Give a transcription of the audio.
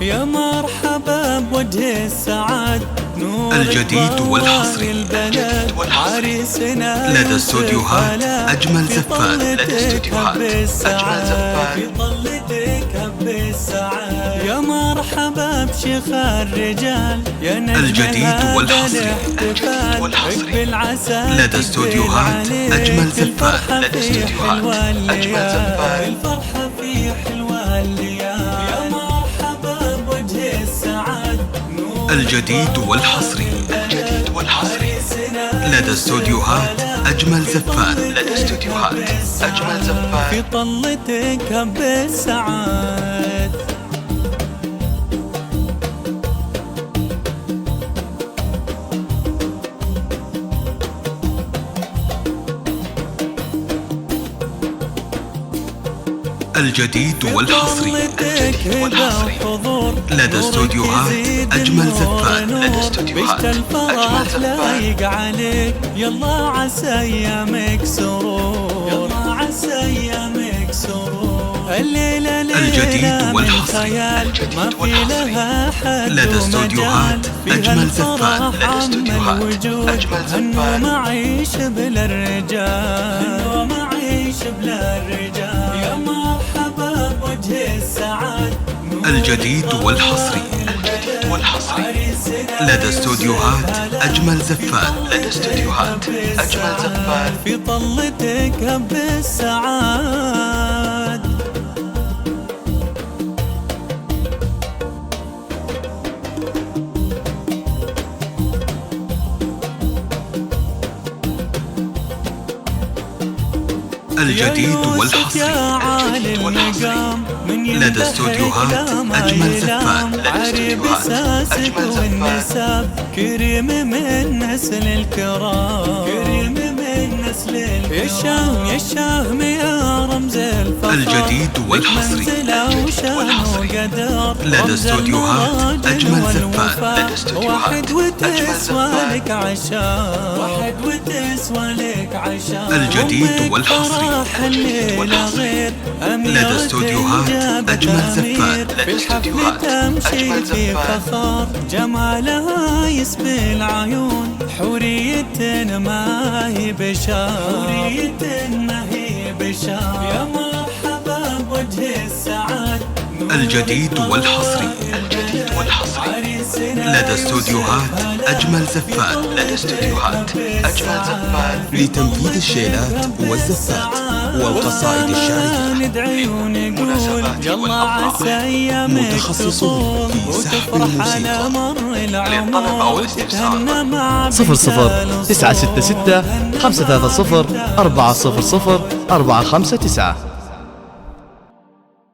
يا مرحبا بوجه السعاد نور الجديد والحصري عريسنا لدى استوديوهات أجمل زفان. في طلتك هب السعاد يا مرحبا بشيخ الرجال يا نجم الجديد والحصري لدى استوديوهات أجمل زفان. الفرحة في حلوة الليالي يا مرحبا بوجه السعاد الجديد والحصري لدى استوديوهات أجمل زفان. في طلتك هب السعاد. الجديد والحصري لدى استوديوهات أجمل زفان. بشت الفرح لايق عليك يلا عسى ايامك سرور الليلة الجديد والحصري ما في لها حد لدى استوديوهات أجمل زفان. هنو معيش بلا الرجال يا مرحبا بوجه السعاد الجديد والحصري لدى استوديوهات أجمل زفان. في طلتك هب السعاد. الجديد والحصري لدى استوديوهات أجمل زفان. والنساب كريم من نسل الكرام يا الشهم يا رمز الفخر الجديد والحصري لدى استوديوهات أجمل زفان. واحد وتسوى لك عشاء الجديد والحصري لدى استوديوهات أجمل زفان. في الحفل تمشي في فخار جمالها يسبي العيون حورية ما هي بشار يا مرحبا بوجه السعاد الجديد والحصري لدى استوديوهات أجمل زفان. لتنفيذ الشيلات والزفات والقصائد الشعرية ندعي ونقول يلا عسى ايامك متخصصون في سحب الموسيقى. للطلب أو الاستفسار 00 966 530 400 459.